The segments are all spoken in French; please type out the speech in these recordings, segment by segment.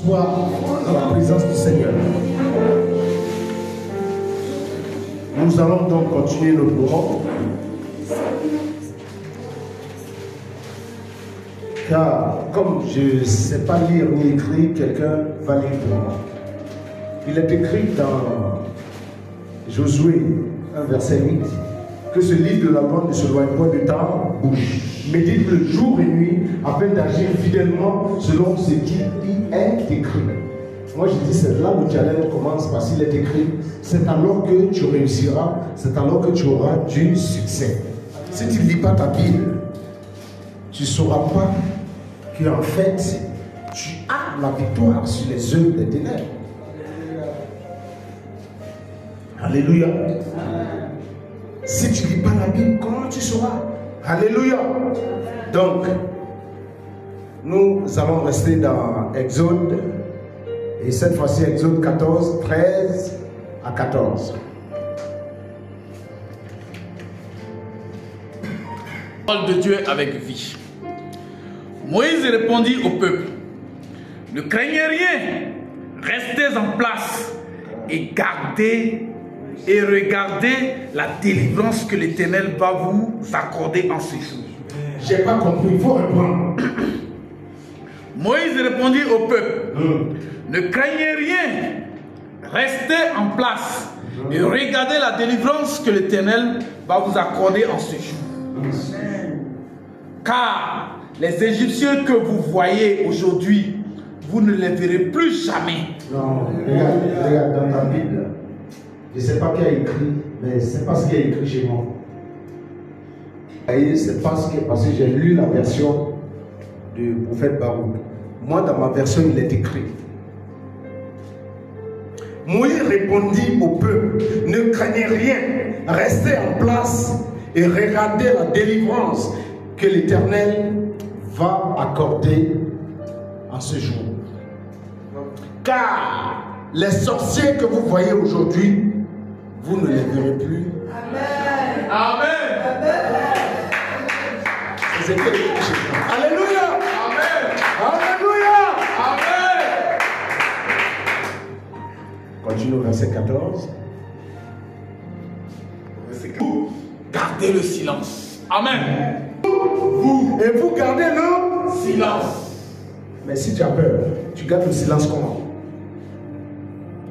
Sois dans la présence du Seigneur. Nous allons donc continuer notre moment. Car comme je ne sais pas lire ni écrire, quelqu'un va lire pour moi. Il est écrit dans Josué 1 verset 8 que ce livre de la loi ne se loigne point de ta bouche. Médite-le jour et nuit afin d'agir fidèlement selon ce qui est écrit. Moi je dis c'est là le challenge commence parce qu'il est écrit. C'est alors que tu réussiras, c'est alors que tu auras du succès. Si tu ne lis pas ta Bible, tu ne sauras pas qu'en fait tu as la victoire sur les œuvres des ténèbres. Alléluia. Si tu ne lis pas la Bible, comment tu sauras? Alléluia. Donc, nous allons rester dans Exode. Et cette fois-ci, Exode 14, 13 à 14. Parole de Dieu avec vie. Moïse répondit au peuple: ne craignez rien, restez en place et gardez et regardez la délivrance que l'Éternel va vous accorder en ce jour. J'ai pas compris, il faut reprendre. Moïse répondit au peuple: ne craignez rien, restez en place et regardez la délivrance que l'Éternel va vous accorder en ce jour. Car les Égyptiens que vous voyez aujourd'hui, vous ne les verrez plus jamais. Non, regarde dans ta Bible. Je ne sais pas qui a écrit, mais c'est pas ce qui est écrit chez moi. Et c'est parce que j'ai lu la version du prophète Baruch. Moi, dans ma version, il est écrit. Moïse répondit au peuple: ne craignez rien, restez en place et regardez la délivrance que l'Éternel va accorder en ce jour. Car les sorciers que vous voyez aujourd'hui, vous ne les verrez plus. Amen. Amen. Alléluia. Amen. Alléluia. Amen. Continue au verset 14. Vous gardez le silence. Amen. Et vous gardez le silence. Mais si tu as peur, tu gardes le silence comment?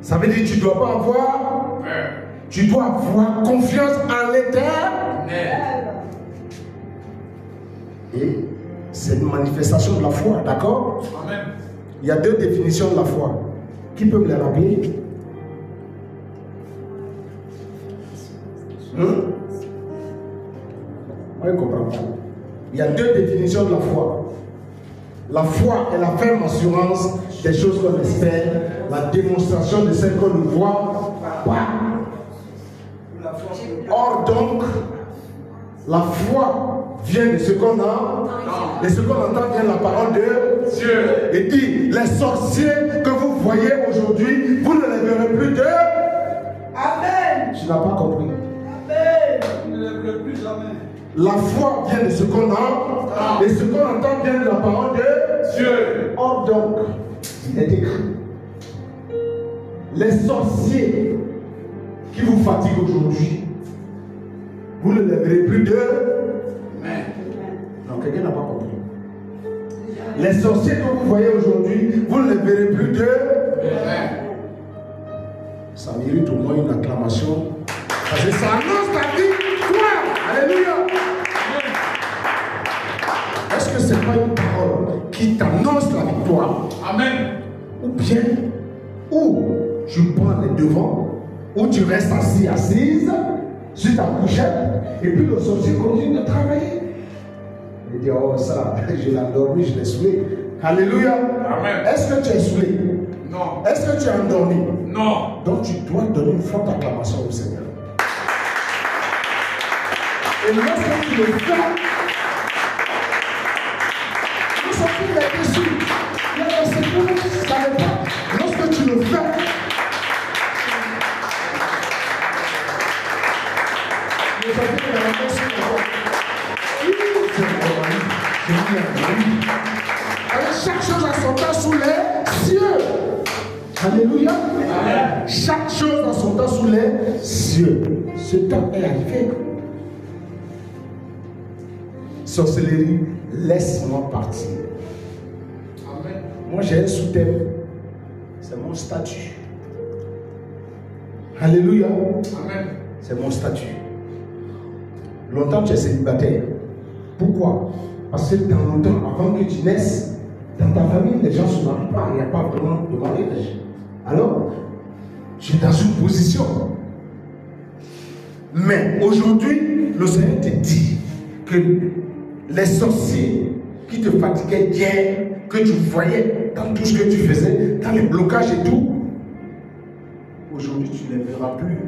Ça veut dire que tu ne dois pas avoir peur. Tu dois avoir confiance en l'Éternel. Et c'est une manifestation de la foi, d'accord? Amen. Il y a deux définitions de la foi. Qui peut me les rappeler? On ne comprend pas. Il y a deux définitions de la foi. La foi est la ferme assurance des choses qu'on espère, la démonstration de celles qu'on ne voit pas. Or donc, la foi vient de ce qu'on a, et ce qu'on entend vient de la parole de Dieu. Et dit, les sorciers que vous voyez aujourd'hui, vous ne les verrez plus de... Amen. Tu n'as pas compris. Amen. Vous ne les verrez plus jamais. La foi vient de ce qu'on a, et ce qu'on entend vient de la parole de Dieu. Or donc, il est écrit, les sorciers qui vous fatiguent aujourd'hui, vous ne les verrez plus de... Non, quelqu'un n'a pas compris. Les sorciers que vous voyez aujourd'hui, vous ne les verrez plus de... Ça mérite au moins une acclamation, parce que ça annonce ta vie. Alléluia. Est-ce que ce n'est pas une parole qui t'annonce la victoire? Amen. Ou bien, ou tu prends les devants, ou tu restes assis, assise, sur ta couchette, et puis le sorcier continue de travailler. Il dit, oh ça, je l'ai endormi, je l'ai saoulé. Alléluia. Amen. Est-ce que tu es saoulé? Non. Est-ce que tu es endormi? Non. Donc tu dois donner une forte acclamation au Seigneur. Et lorsque tu le fais, nous sommes tous là-dessus. Ça ne pas. Lorsque tu le fais, nous sommes tous là-dessus. Avec chaque chose à son temps sous les cieux. Alléluia. Chaque chose a son temps sous les cieux. Ce temps est arrivé. Sorcellerie, laisse-moi partir. Amen. Moi j'ai un sous-thème. C'est mon statut. Alléluia. Amen. C'est mon statut. Longtemps tu es célibataire. Pourquoi? Parce que dans longtemps, avant que tu naisses, dans ta famille, les gens ne se marient pas. Il n'y a pas vraiment de mariage. Alors, tu es dans une position. Mais aujourd'hui, le Seigneur te dit que les sorciers qui te fatiguaient hier, que tu voyais dans tout ce que tu faisais, dans les blocages et tout, aujourd'hui tu ne les verras plus.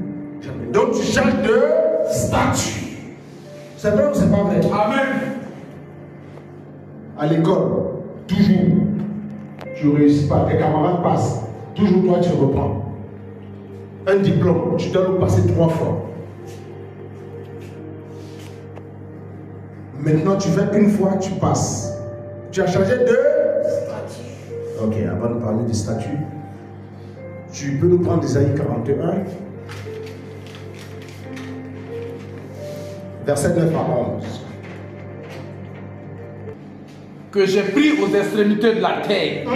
Jamais. Donc tu changes de statut. C'est vrai ou c'est pas vrai? Amen. À l'école, toujours, tu ne réussis pas, tes camarades passent, toujours toi tu reprends. Un diplôme, tu dois le passer 3 fois. Maintenant tu fais une fois, tu passes. Tu as changé de statut. Ok, avant de parler de statut, tu peux nous prendre Isaïe 41, verset 9 à 11. Que j'ai pris aux extrémités de la terre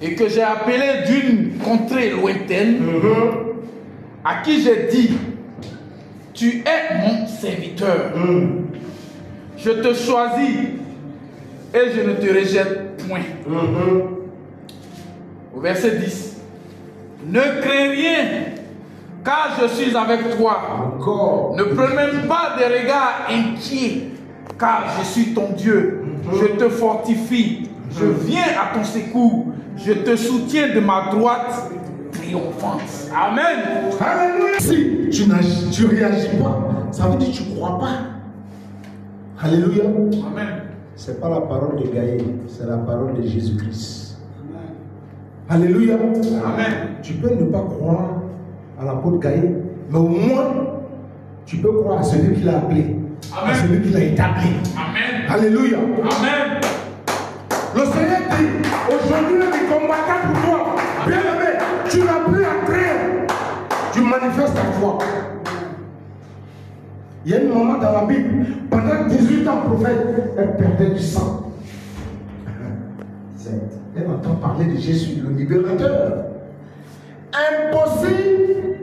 et que j'ai appelé d'une contrée lointaine, à qui j'ai dit, tu es mon serviteur. Je te choisis et je ne te rejette point. Au verset 10. Ne crains rien, car je suis avec toi. Encore. Ne promène pas des regards inquiets, car je suis ton Dieu. Je te fortifie. Je viens à ton secours. Je te soutiens de ma droite triomphante. Amen. Alléluia. Si tu ne réagis pas, ça veut dire que tu ne crois pas. Alléluia. Amen. Ce n'est pas la parole de Gaïa, c'est la parole de Jésus-Christ. Alléluia. Amen. Tu peux ne pas croire à l'apôtre Gaïa, mais au moins, tu peux croire à celui qui l'a appelé. Amen. À celui qui l'a établi. Amen. Alléluia. Amen. Le Seigneur dit, aujourd'hui, les combattants pour toi. Bien-aimé, tu n'as plus à craindre. Tu manifestes ta foi. Il y a une maman dans la Bible, pendant 18 ans, prophète, elle perdait du sang. Elle entend parler de Jésus, le libérateur. Impossible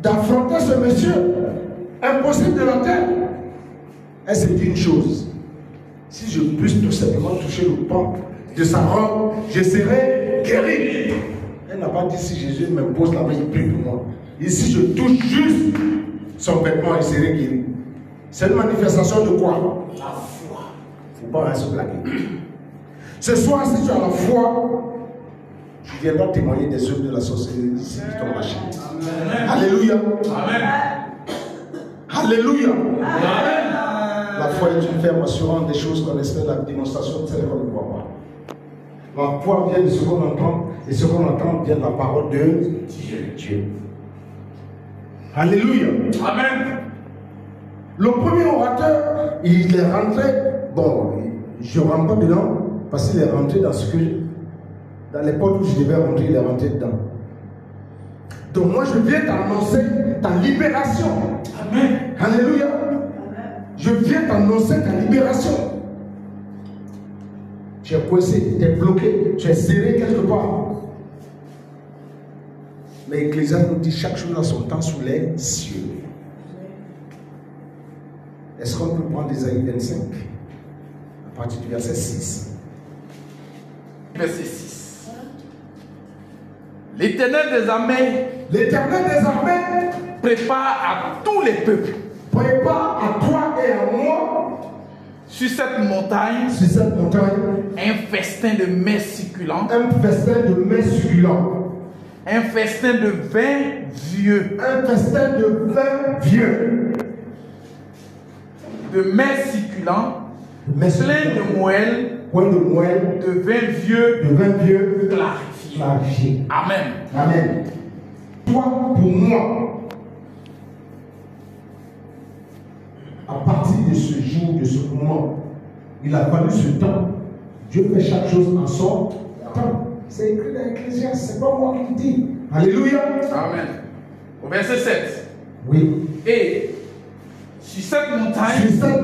d'affronter ce monsieur. Impossible de l'entendre. Elle s'est dit une chose. Si je puisse tout simplement toucher le pan de sa robe, je serai guéri. Elle n'a pas dit si Jésus m'impose la main, il prie pour moi. Et si je touche juste son vêtement, il serait guéri. C'est une manifestation de quoi? La foi. Il ne faut pas se blaguer. Ce soir, si tu as la foi, tu viendras témoigner des œuvres de la sorcellerie ici qui t'ont lâché. Alléluia. Amen. Alléluia. Amen. La foi est une ferme assurance des choses qu'on espère, la démonstration de celles qu'on ne voit pas. La foi vient de ce qu'on entend, et ce qu'on entend vient de la parole de Dieu. Alléluia. Amen. Le premier orateur, il est rentré, bon, je ne rentre pas dedans, parce qu'il est rentré dans ce que, dans les portes où je devais rentrer, il est rentré dedans. Donc moi je viens t'annoncer ta libération. Amen. Alléluia. Je viens t'annoncer ta libération. Tu es coincé, tu es bloqué, tu es serré quelque part. Mais Ecclésiaste nous dit chaque chose a son temps sous les cieux. Est-ce qu'on peut prendre Isaïe 25 à partir du verset 6? Verset 6. L'Éternel des armées prépare à tous les peuples. Prépare à toi et à moi sur cette montagne un festin de mets succulents. Un festin de mets succulents. Un festin de vin vieux. Un festin de vin vieux. De mets succulents. Plein de moelle. De vin vieux. Clarifié. Amen. Amen. Toi pour moi. À partir de ce jour, de ce moment, il a fallu ce temps. Dieu fait chaque chose en son temps. C'est écrit dans l'Ecclésiaste, c'est pas moi qui le dis. Alléluia. Amen. Au verset 7. Oui. Et sur cette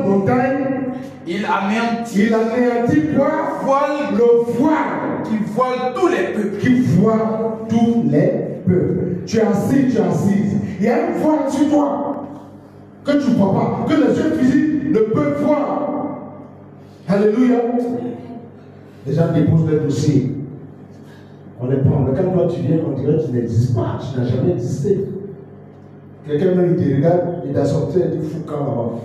montagne, il anéantit quoi? Le voile qui voile tous les peuples. Qui voile tous les peuples. Tu es assis, tu es assise. Il y a un voile sur toi que tu ne vois pas, que les yeux physiques ne peuvent voir. Alléluia. Les gens déposent leur dossier. On les prend. Mais quand toi tu viens, on dirait que tu n'existes pas. Tu n'as jamais existé. Quelqu'un même te regarde, il a sorti et dit fou quand là-bas.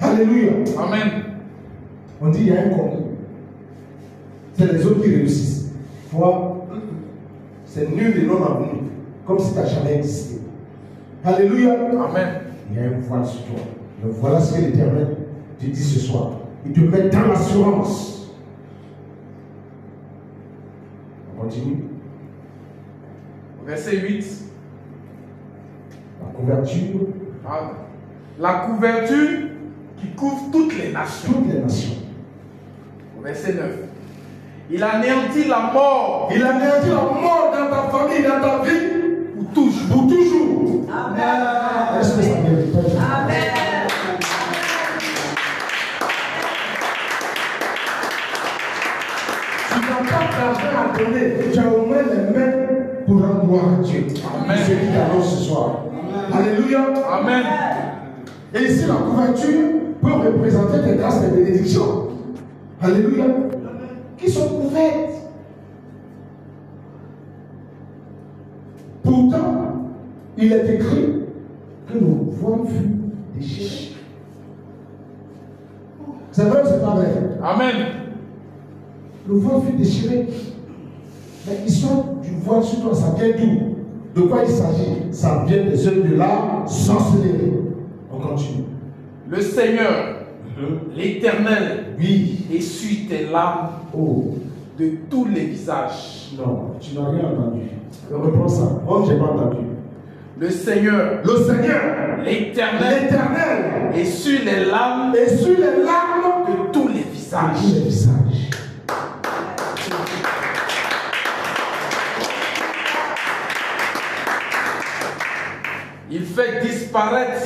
Alléluia. Amen. On dit il y a un concours. C'est les autres qui réussissent. Toi, c'est nul et non avenu. Comme si tu n'as jamais existé. Alléluia. Amen. Il y a un voile sur toi. Le voilà ce que l'Éternel te dit ce soir. Il te met dans l'assurance. On continue. Verset 8. La couverture. La couverture qui couvre toutes les nations. Toutes les nations. Verset 9. Il anéantit la mort. Il anéantit la mort dans ta famille, dans ta vie. Pour toujours. Pour toujours. Amen. Est-ce que ça mérite? Amen. Tu n'as pas d'argent à donner. Tu as au moins les mains pour rendre gloire à Dieu. Amen. C'est ce qui t'annonce ce soir. Alléluia. Amen. Et ici, la couverture peut représenter des grâces et des bénédictions. Alléluia. Qui sont couvertes. Pourtant, il est écrit que nos voiles furent déchirées. C'est vrai ou c'est pas vrai? Amen. Le voile fut déchiré. Mais l'histoire du voile sur toi, ça vient d'où? De quoi il s'agit? Ça vient des œuvres de la sorcellerie. On continue. Le Seigneur, l'Éternel, oui, essuie tes larmes de tous les visages. Non, tu n'as rien entendu. Reprends ça. Oh, j'ai pas entendu. Le Seigneur, l'Éternel, essuie les larmes de tous les visages. De tous les visages. Il fait disparaître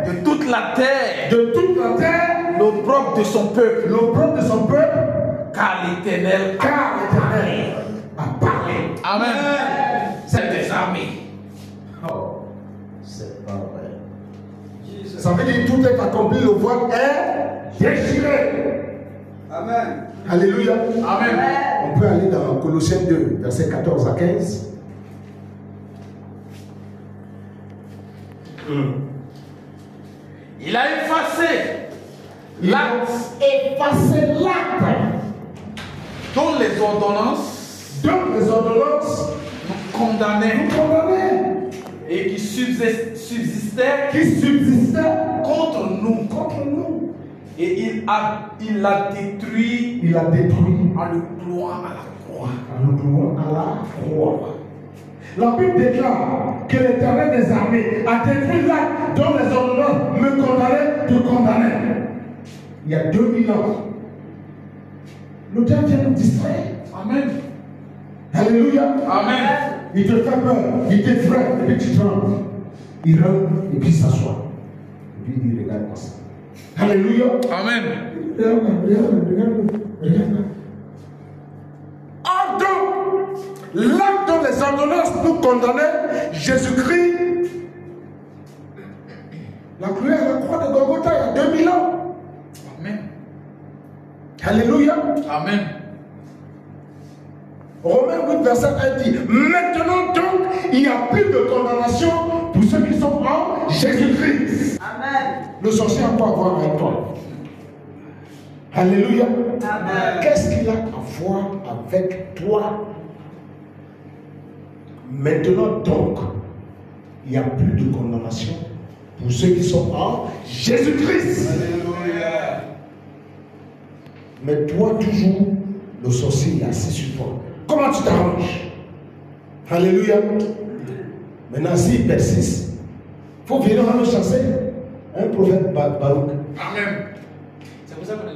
de toute la terre l'opprobre de son peuple. Car l'Éternel a parlé. Amen. C'est des armées. Oh, c'est pas vrai. Ça veut dire tout est accompli, le voile est déchiré. Amen. Alléluia. Amen. On peut aller dans Colossiens 2, versets 14 à 15. Il a effacé l'acte dont les ordonnances nous condamnaient et qui subsistaient contre nous. Et il l'a détruit en le clouant à la croix. La Bible déclare que l'Éternel des armées a détruit l'acte dont les ordonnances me condamnaient, te condamnaient. Il y a 2000 ans. Le diable vient nous distraire. Amen. Alléluia. Amen. Il te fait peur, il t'effraie, et puis tu trembles. Il rentre et puis il s'assoit. Et puis il regarde comme ça. Alléluia. Amen. Regarde. Or donc, l'acte dont les ordonnances nous condamnaient, Jésus-Christ l'a cloué à la croix de Golgotha il y a 2000 ans. Amen. Alléluia. Amen. Romains 8, verset 1 dit: maintenant donc, il n'y a plus de condamnation pour ceux qui sont en Jésus-Christ. Amen. Le sorcier a quoi à voir avec toi? Alléluia. Amen. Qu'est-ce qu'il a à voir avec toi? Maintenant donc, il n'y a plus de condamnation pour ceux qui sont en Jésus-Christ. Alléluia. Mais toi, toujours, le sorcier est assis sur toi. Comment tu t'arranges? Alléluia. Maintenant, s'il persiste, il faut venir le chasser. Un prophète Baruch. Amen. C'est pour ça qu'on est.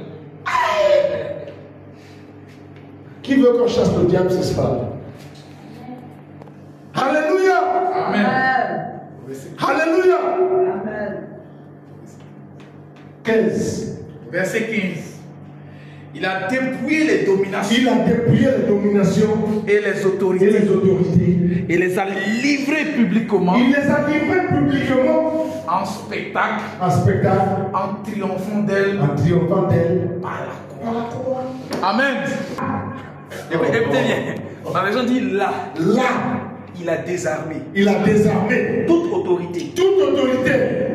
Qui veut qu'on chasse le diable ce soir? Alléluia. Amen. Alléluia. Amen. 15. Verset 15. Il a dépouillé les dominations. Il a dépouillé les dominations Et les autorités. et les autorités. Et les a livrés publiquement. Il les a livrés publiquement En spectacle. en spectacle, En triomphant d'elle. en triomphant d'elle. Par la croix. Amen. Écoutez bien. La version dit là. Là, Il a désarmé il a désarmé toute autorité, toute autorité,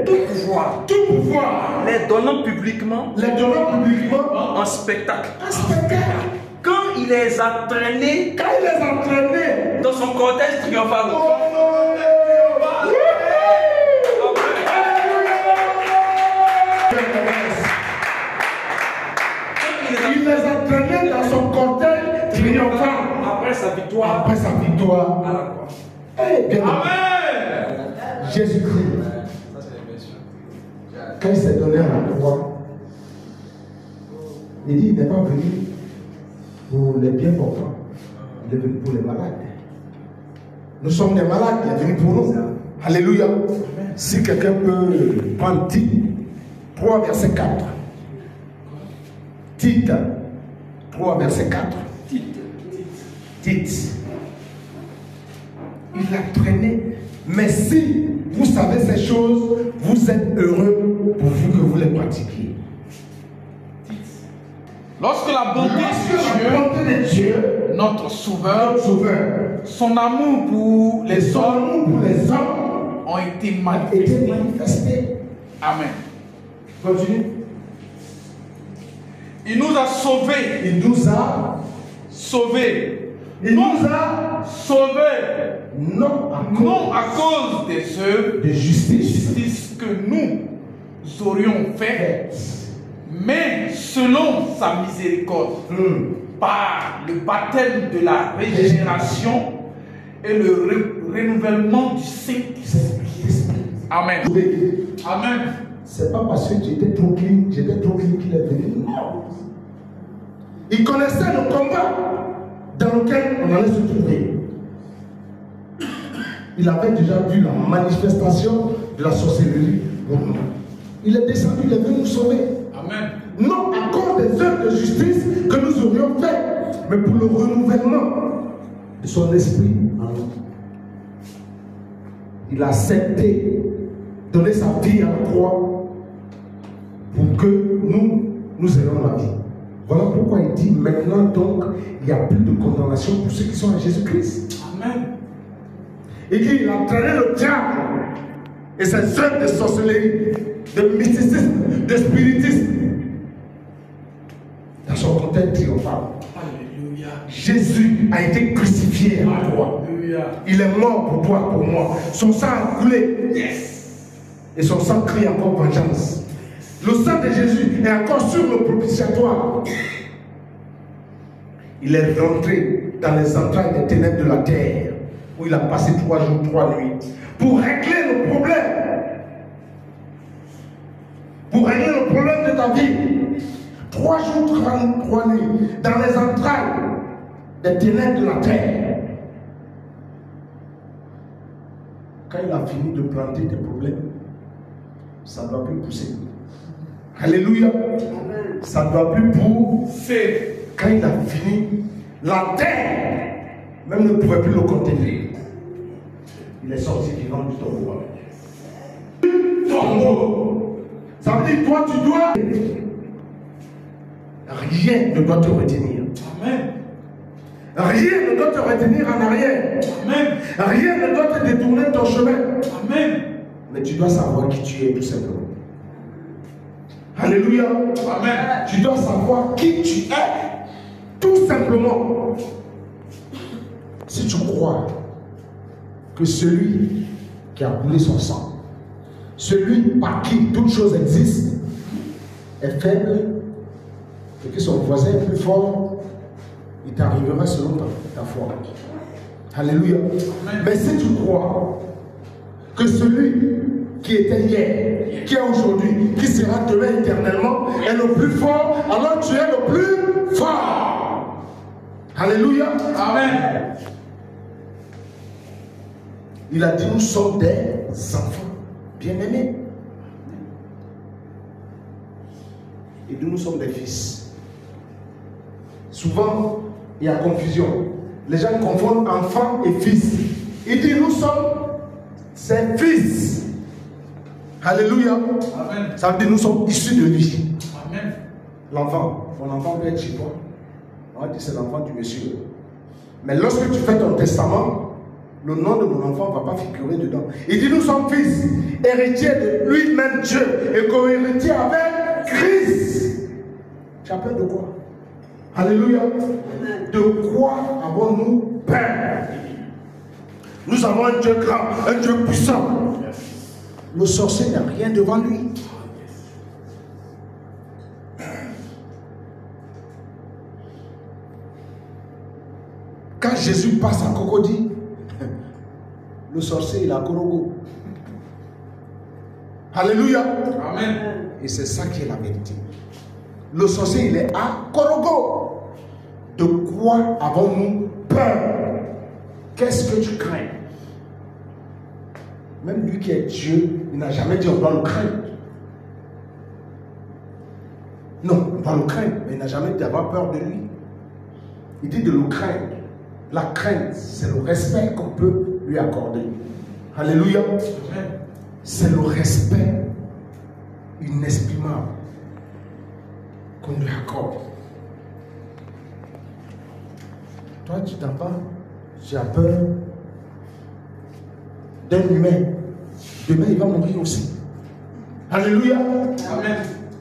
tout pouvoir, tout pouvoir, les donnant publiquement les donnant publiquement en spectacle. en spectacle. Quand il les a traînés Quand il les a entraînés, dans son cortège triomphal. il les a entraînés dans son cortège triomphal. Après sa victoire Après sa victoire, à la croix. eh bien, Amen. Jésus-Christ, quand il s'est donné à la croix, il dit il n'est pas venu pour les bien portants, il est venu pour les malades. Nous sommes des malades, il est venu pour nous. Alléluia. Si quelqu'un peut prendre Tite 3, verset 4. Tite 3, verset 4. Tite. Il a traîné. Mais si vous savez ces choses, vous êtes heureux pourvu que vous les pratiquiez. Lorsque la bonté de Dieu, notre Sauveur, son amour pour les hommes ont été manifestés. Amen. Continue. Il nous a sauvés. Il nous a Sauvés. Il nous a Sauvés. non À cause des œuvres de justice que nous aurions fait, mais selon sa miséricorde, par le baptême de la régénération et le renouvellement du Saint-Esprit. Amen. Amen. C'est pas parce que j'étais trop clean qu'il est venu. Non. Il connaissait le combat dans lequel on allait se trouver. Il avait déjà vu la manifestation de la sorcellerie. Il est descendu, il est venu nous sauver. Amen. Non à cause des œuvres de justice que nous aurions fait, mais pour le renouvellement de son esprit en nous. Il a accepté donner sa vie à la croix pour que nous ayons la vie. Voilà pourquoi il dit maintenant donc il n'y a plus de condamnation pour ceux qui sont en Jésus-Christ. Amen. Il dit il a traîné le diable et ses œuvres de sorcellerie, de mysticisme, de spiritisme dans son cortège triomphal. Alléluia. Jésus a été crucifié à la croix. Alléluia. Il est mort pour toi, pour moi. Son sang a coulé. Yes. Et son sang crie encore vengeance. Le sang de Jésus est encore sur le propitiatoire. Il est rentré dans les entrailles des ténèbres de la terre, où il a passé 3 jours, 3 nuits, pour régler le problème. Pour régler le problème de ta vie. 3 jours, 3 nuits, dans les entrailles des ténèbres de la terre. Quand il a fini de planter tes problèmes, ça ne doit plus pousser. Alléluia. Ça ne doit plus pousser. Quand il a fini, la terre même ne pouvait plus le contenir. Il est sorti vivant du tombeau. Tombeau. Ça veut dire toi tu dois. Rien ne doit te retenir. Amen. Rien ne doit te retenir en arrière. Amen. Rien ne doit te détourner de ton chemin. Amen. Mais tu dois savoir qui tu es tout simplement. Alléluia. Amen. Tu dois savoir qui tu es. Tout simplement. Si tu crois que celui qui a coulé son sang, celui par qui toute chose existe, est faible et que son voisin est plus fort, il t'arrivera selon ta foi. Alléluia. Amen. Mais si tu crois que celui qui était hier, qui est aujourd'hui, qui sera demain éternellement, est le plus fort, alors tu es le plus fort. Alléluia. Amen. Il a dit, nous sommes des enfants bien-aimés. Et nous sommes des fils. Souvent, il y a confusion. Les gens confondent enfant et fils. Il dit, nous sommes ses fils. Alléluia. Amen. Ça veut dire, nous sommes issus de lui. Amen. L'enfant, mon enfant peut être chez toi. On va dire, c'est l'enfant du monsieur. Mais lorsque tu fais ton testament, le nom de mon enfant ne va pas figurer dedans. Il dit, nous sommes fils, héritiers de lui-même Dieu, et co-héritiers avec Christ. Tu as peur de quoi? Alléluia. De quoi avons-nous peur? Nous avons un Dieu grand, un Dieu puissant. Le sorcier n'a rien devant lui. Quand Jésus passe à Cocody, le sorcier il a Korogo. Alléluia. Amen. Et c'est ça qui est la vérité. Le sorcier il est à Korogo. De quoi avons-nous peur? Qu'est-ce que tu crains? Même lui qui est Dieu, il n'a jamais dit on doit le craindre. Non, on doit le craindre, mais il n'a jamais dit d'avoir peur de lui. Il dit de le craindre. La crainte, c'est le respect qu'on peut lui accorder. Alléluia. C'est le respect inexprimable qu'on lui accorde. Toi, tu t'en vas, tu as peur d'un humain. Demain, il va mourir aussi. Alléluia. Amen.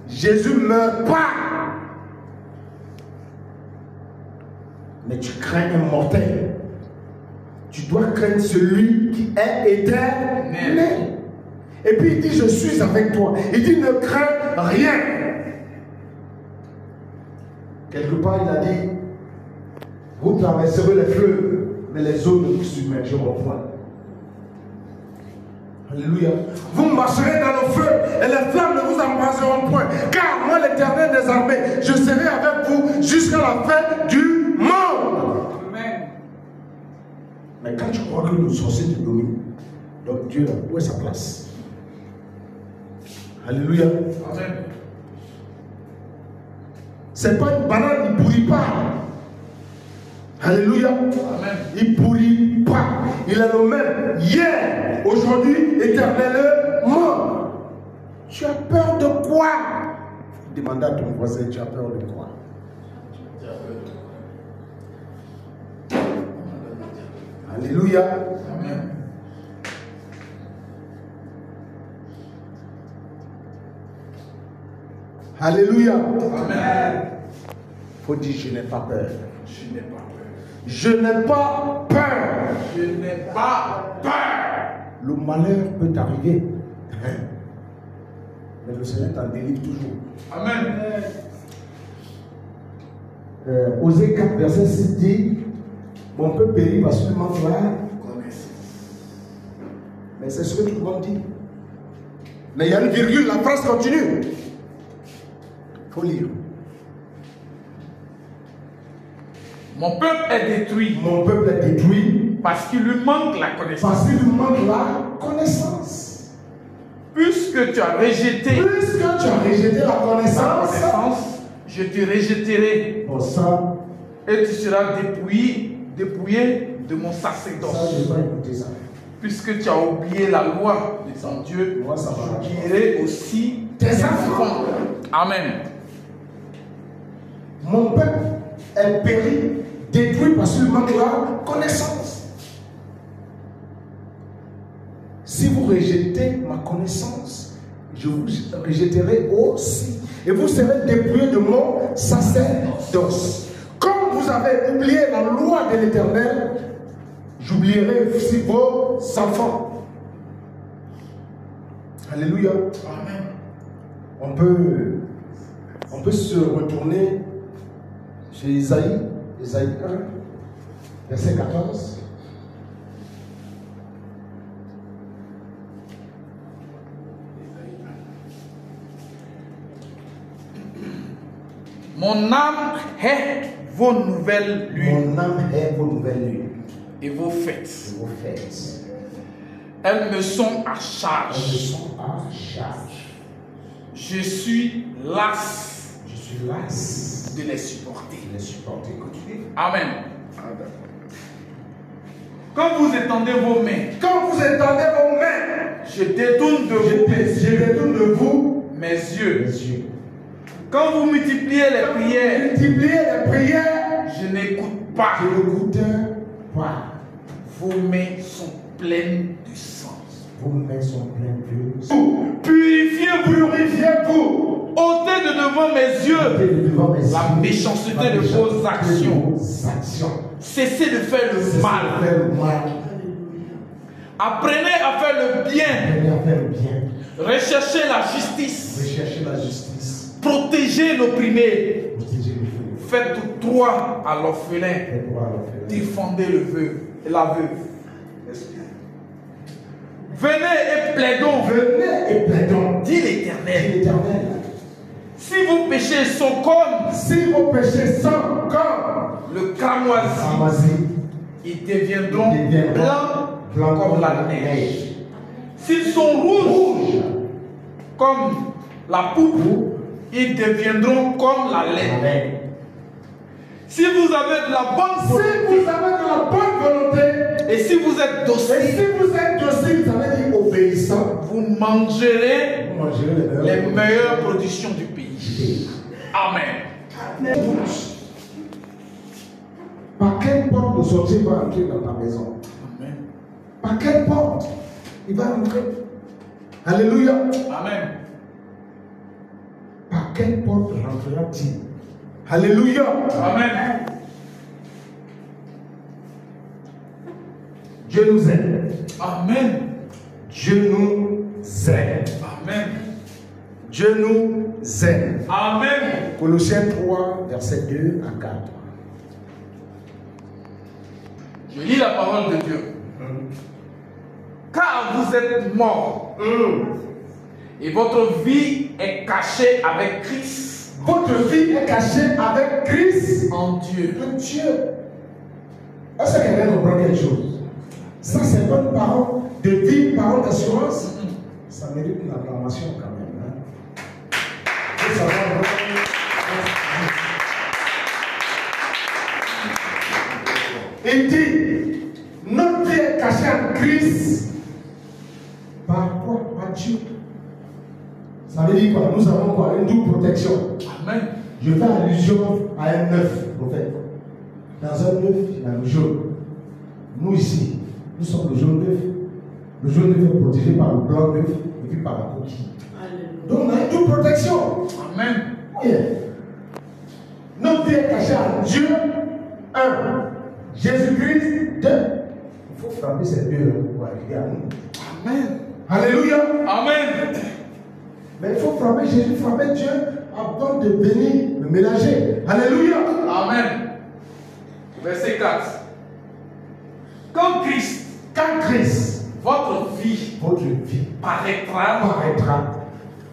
Jésus ne meurt pas. Mais tu crains un mortel. Tu dois craindre celui qui est éternel. Et puis il dit, je suis avec toi. Il dit, ne crains rien. Quelque part, il a dit, vous traverserez les fleuves, mais les eaux ne vous submergeront point. Alléluia. Vous marcherez dans le feu et les flammes ne vous embraseront point. Car moi, l'Éternel des armées, je serai avec vous jusqu'à la fin du monde. Amen. Mais quand tu crois que le sorcier te domine, donc Dieu, où est sa place? Alléluia. Amen. C'est pas une banane, il ne pourrit pas. Alléluia. Amen. Il ne pourrit pas. Il est le même hier, aujourd'hui, éternellement. Tu as peur de quoi? Demande à ton voisin, tu as peur de quoi? Alléluia. Amen. Alléluia. Amen. Faut dire, je n'ai pas peur. Je n'ai pas peur. Je n'ai pas peur. Je n'ai pas peur. Le malheur peut t'arriver. Mais le Seigneur t'en délivre toujours. Amen. Osée 4, verset 6 dit, mon peuple périt parce qu'il manque la connaissance. Mais c'est ce que tout le monde dit. Mais il y a une virgule, la phrase continue. Il faut lire. Mon peuple est détruit Mon peuple est détruit parce qu'il lui manque la connaissance. parce qu'il lui manque la connaissance. Puisque tu as rejeté Puisque tu as rejeté la la connaissance, connaissance, je te rejetterai bon ça, et tu seras dépouillé de mon sacerdoce. ça je vais pas écouter ça. Puisque tu as oublié la loi de ton Dieu, Moi ça va. je guérirai aussi Tes tes enfants. enfants. Amen. Mon peuple est péri, détruit parce qu'il manque la connaissance. Si vous rejetez ma connaissance, je vous rejetterai aussi. Et vous serez dépouillés de mon sacerdoce. Comme vous avez oublié la loi de l'Éternel, j'oublierai aussi vos enfants. Alléluia. Amen. On peut se retourner chez Isaïe 1, verset 14. Mon âme est vos nouvelles lunes. Mon âme est vos nouvelles lunes. Et vos fêtes. Et vos fêtes. Elles me sont à Elles me charge. sont à charge. Je suis las Je suis las de les supporter. de les supporter. Continuez. Amen. Quand vous étendez vos mains, Quand vous étendez vos mains, je détourne de vous je détourne de vous mes yeux. les yeux. Quand vous multipliez les prières, Multipliez les prières. je n'écoute pas. Je ne goûte pas. Vos mains sont pleines de sang. Vos mains sont pleines de sang. Purifiez-vous. Purifiez-vous. Ôtez de devant mes yeux Devant mes la yeux, méchanceté la de vos méchanceté actions. de vos actions. Cessez de faire le Cessez de mal. faire le mal. Apprenez à faire le bien. Apprenez à faire le bien. Recherchez la justice. Recherchez la justice. Protégez l'opprimé. Protégez le feu. Faites droit à l'orphelin. Faites droit à l'orphelin. Défendez le veuve et la veuve. Venez et plaidons. Venez et plaidons. Dit Dit l'Éternel. l'Éternel. Si vos péchés sont comme Si vos péchés sont comme le cramoisi, Amazé, ils deviendront ils deviendront blancs comme la neige. S'ils sont rouges comme la poupe, ils deviendront comme la laine. Amen. Si vous avez de la bonne Si volonté vous avez de la bonne volonté, et si vous êtes et docile, si vous êtes docile, ça veut dire obéissant, vous mangerez vous mangerez les meilleures productions du pays. Amen. Par quelle porte le sorcier va entrer dans ta maison? Amen. Par quelle porte il va entrer? Alléluia. Amen. Par quelle porte rentrera-t-il? Alléluia. Amen. Dieu nous aime. Amen. Dieu nous aime. Amen. Dieu nous aime. Amen. Colossiens 3, verset 2 à 4. Je lis la parole de Dieu. Car vous êtes morts et votre vie est cachée avec Christ Votre vie est cachée avec Christ en Dieu. en Dieu. Est-ce que quelqu'un comprend quelque chose? Ça, c'est pas une parole de vie, une parole d'assurance. Ça mérite une acclamation quand même. Hein? Faut savoir il dit, notre vie est cachée en Christ. Par quoi? Par Dieu. Ça veut dire quoi? Nous avons quoi? Une double protection. Amen. Je fais allusion à un œuf, prophète. Dans un œuf, il y a le jaune. Nous ici, nous sommes le jaune d'œuf. Le jaune d'œuf est protégé par le blanc d'œuf et puis par la coquille. Donc on a une double protection. Amen. Oui. Notre vie est cachée à Dieu. 1. Jésus-Christ. 2. Il faut frapper ces deux pour arriver à nous. Amen. Alléluia. Amen. Mais il faut frapper Jésus, frapper Dieu avant de venir le mélanger. Alléluia. Amen. Verset 4. Quand Christ, votre vie paraîtra,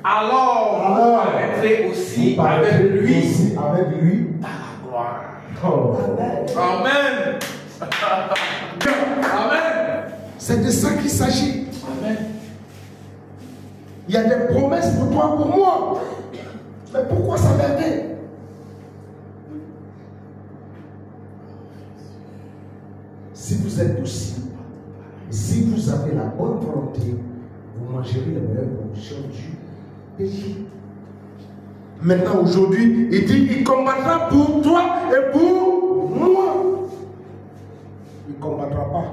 alors vous paraîtrez aussi avec lui dans la gloire. Oh. Amen. Amen. C'est de ça qu'il s'agit. Amen. Il y a des promesses pour toi, pour moi. Mais pourquoi s'emmerder? Si vous êtes docile, si vous avez la bonne volonté, vous mangerez les meilleures productions du pays. Maintenant, aujourd'hui, il dit il combattra pour toi et pour moi. Il ne combattra pas.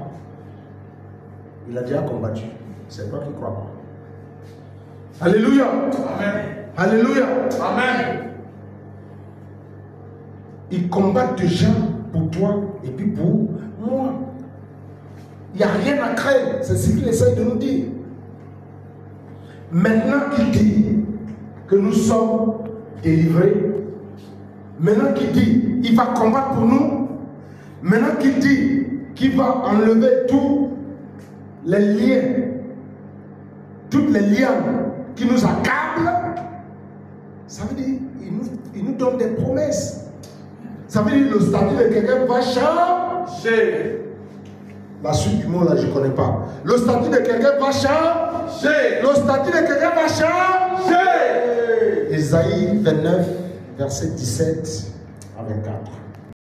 Il a déjà combattu. C'est toi qui ne crois pas. Alléluia. Amen. Alléluia. Amen. Il combat déjà pour toi et puis pour moi. Il n'y a rien à craindre. C'est ce qu'il essaie de nous dire. Maintenant qu'il dit que nous sommes délivrés, maintenant qu'il dit il va combattre pour nous, maintenant qu'il dit qu'il va enlever tous les liens, toutes les lianes qui nous accablent, ça veut dire il nous donne des promesses. Ça veut dire le statut de quelqu'un va changer. La suite du mot là, je ne connais pas. Le statut de quelqu'un va changer. Le statut de quelqu'un va changer. Ésaïe 29, verset 17 à 24.